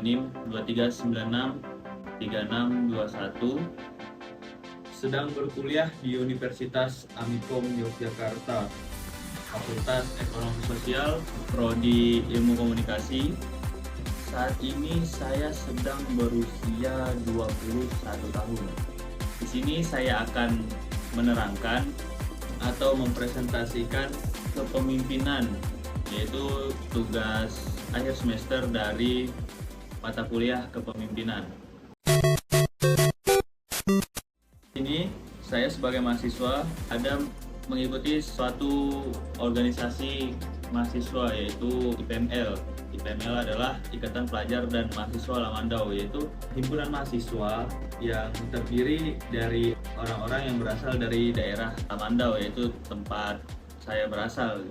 NIM 23963621. Sedang berkuliah di Universitas Amikom Yogyakarta, Fakultas Ekonomi Sosial, Prodi Ilmu Komunikasi. Saat ini saya sedang berusia 21 tahun. Di sini saya akan menerangkan atau mempresentasikan kepemimpinan, yaitu tugas akhir semester dari mata kuliah kepemimpinan. Ini saya sebagai mahasiswa ada mengikuti suatu organisasi mahasiswa, yaitu IPML. IPML adalah Ikatan Pelajar dan Mahasiswa Lamandau, yaitu himpunan mahasiswa yang terdiri dari orang-orang yang berasal dari daerah Lamandau, yaitu tempat saya berasal.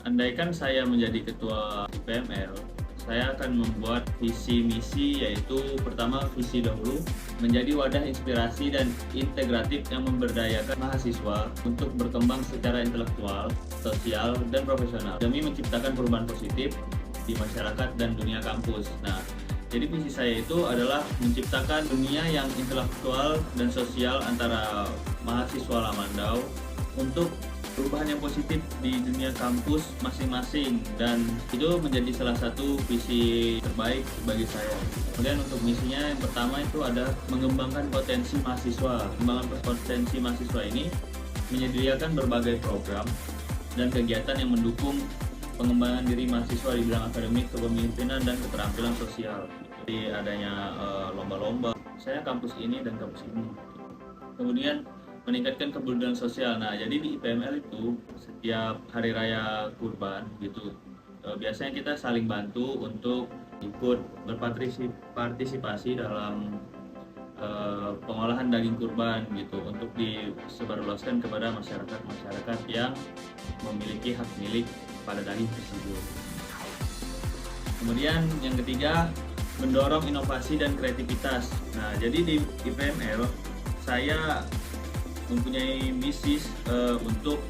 Andaikan saya menjadi ketua IPML, saya akan membuat visi misi, yaitu pertama visi dahulu menjadi wadah inspirasi dan integratif yang memberdayakan mahasiswa untuk berkembang secara intelektual, sosial, dan profesional demi menciptakan perubahan positif di masyarakat dan dunia kampus. Nah, jadi visi saya itu adalah menciptakan dunia yang intelektual dan sosial antara mahasiswa Lamandau untuk perubahan yang positif di dunia kampus masing-masing, dan itu menjadi salah satu visi terbaik bagi saya. Kemudian untuk misinya yang pertama itu ada mengembangkan potensi mahasiswa. Mengembangkan potensi mahasiswa ini menyediakan berbagai program dan kegiatan yang mendukung pengembangan diri mahasiswa di bidang akademik, kepemimpinan, dan keterampilan sosial. Jadi adanya lomba-lomba, saya kampus ini dan kampus ini. Kemudian meningkatkan kepedulian sosial. Nah, jadi di IPML itu setiap hari raya Kurban gitu, biasanya kita saling bantu untuk ikut berpartisipasi dalam pengolahan daging kurban gitu, untuk disebarluaskan kepada masyarakat yang memiliki hak milik pada daging tersebut. Kemudian yang ketiga, mendorong inovasi dan kreativitas. Nah, jadi di IPML saya mempunyai misi untuk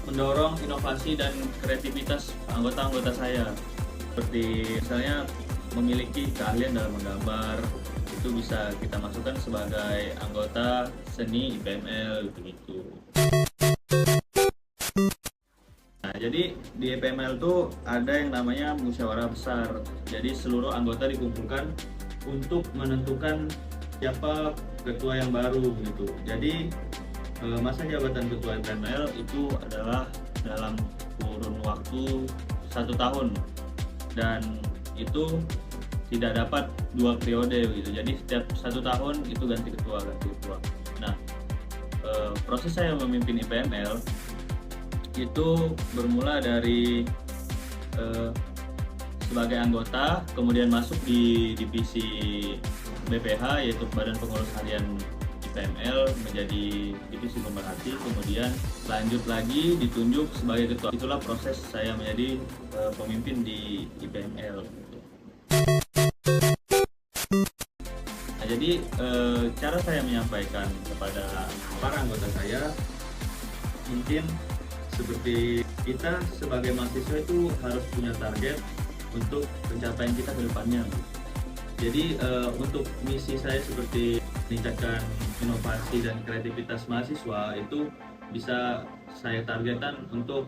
mendorong inovasi dan kreativitas anggota-anggota saya, seperti misalnya memiliki keahlian dalam menggambar, itu bisa kita masukkan sebagai anggota seni IPML begitu. Nah, jadi di IPML tuh ada yang namanya musyawarah besar. Jadi seluruh anggota dikumpulkan untuk menentukan siapa ketua yang baru gitu. Jadi masa jabatan ketua IPML itu adalah dalam kurun waktu 1 tahun, dan itu tidak dapat 2 periode gitu. Jadi setiap 1 tahun itu ganti ketua. Nah, proses saya memimpin IPML itu bermula dari sebagai anggota, kemudian masuk di divisi BPH, yaitu Badan Pengurus Harian IPML, menjadi divisi pemerhati, kemudian lanjut lagi ditunjuk sebagai ketua. Itulah proses saya menjadi pemimpin di IPML. Nah, jadi cara saya menyampaikan kepada para anggota saya mungkin seperti kita sebagai mahasiswa itu harus punya target untuk pencapaian kita ke depannya. Jadi untuk misi saya seperti meningkatkan inovasi dan kreativitas mahasiswa itu bisa saya targetkan untuk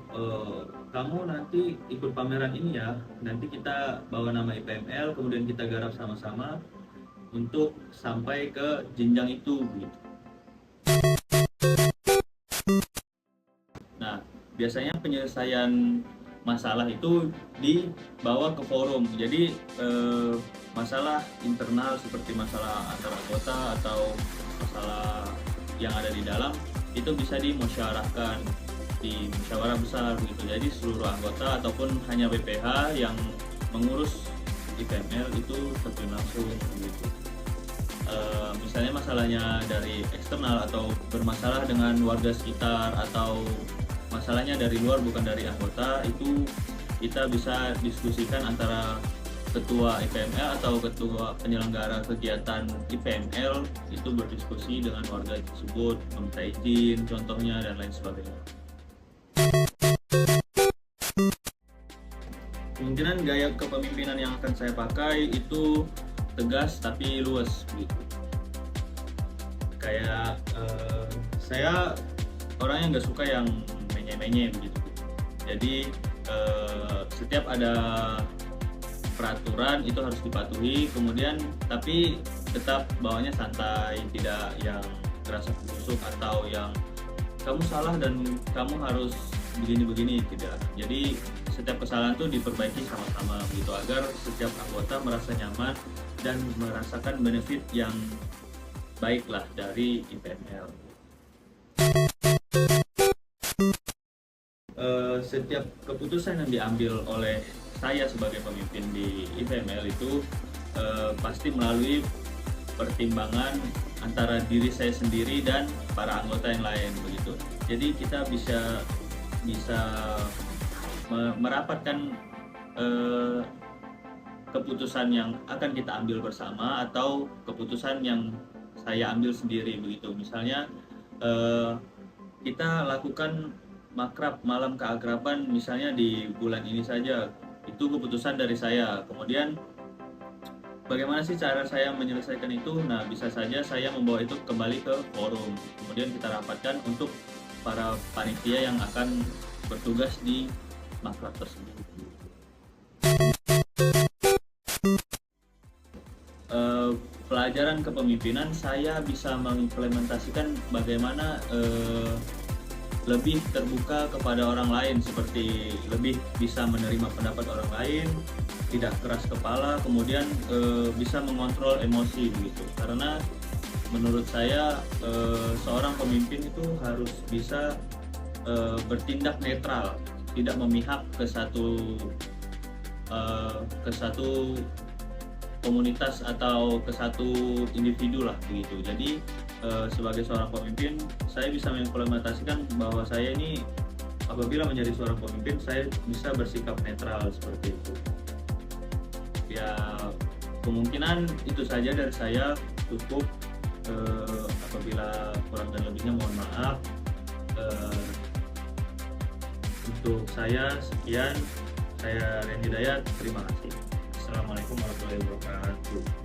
kamu nanti ikut pameran ini ya, nanti kita bawa nama IPML, kemudian kita garap sama-sama untuk sampai ke jenjang itu gitu. Nah, biasanya penyelesaian masalah itu dibawa ke forum. Jadi masalah internal seperti masalah antar anggota atau masalah yang ada di dalam itu bisa dimusyawarahkan di musyawarah besar gitu. Jadi seluruh anggota ataupun hanya BPH yang mengurus IPML itu terjun langsung gitu. Misalnya masalahnya dari eksternal atau bermasalah dengan warga sekitar, atau masalahnya dari luar bukan dari anggota, itu kita bisa diskusikan antara ketua IPML atau ketua penyelenggara kegiatan IPML, itu berdiskusi dengan warga tersebut, meminta izin contohnya dan lain sebagainya. kemungkinan gaya kepemimpinan yang akan saya pakai itu tegas tapi luas gitu. Kayak saya orang yang nggak suka yang menye-menye begitu. Jadi setiap ada peraturan itu harus dipatuhi, kemudian tapi tetap bawanya santai, tidak yang kerasa kusuk atau yang kamu salah dan kamu harus begini-begini, tidak. Jadi setiap kesalahan itu diperbaiki sama-sama begitu agar setiap anggota merasa nyaman dan merasakan benefit yang baiklah dari IPML. Setiap keputusan yang diambil oleh saya sebagai pemimpin di IPML itu pasti melalui pertimbangan antara diri saya sendiri dan para anggota yang lain begitu. Jadi kita bisa merapatkan keputusan yang akan kita ambil bersama atau keputusan yang saya ambil sendiri begitu. Misalnya kita lakukan makrab malam keakraban misalnya di bulan ini saja, itu keputusan dari saya. Kemudian bagaimana sih cara saya menyelesaikan itu? Nah, bisa saja saya membawa itu kembali ke forum, kemudian kita rapatkan untuk para panitia yang akan bertugas di makrab tersebut. Pelajaran kepemimpinan saya bisa mengimplementasikan bagaimana lebih terbuka kepada orang lain, seperti lebih bisa menerima pendapat orang lain, tidak keras kepala, kemudian bisa mengontrol emosi begitu. Karena menurut saya seorang pemimpin itu harus bisa bertindak netral, tidak memihak ke satu komunitas atau ke satu individu lah begitu. Jadi sebagai seorang pemimpin saya bisa mengimplementasikan bahwa saya ini apabila menjadi seorang pemimpin saya bisa bersikap netral seperti itu. Ya kemungkinan itu saja dari saya, cukup. Apabila kurang dan lebihnya mohon maaf. Untuk saya sekian, saya Rian Hidayat, terima kasih. Assalamualaikum warahmatullahi wabarakatuh.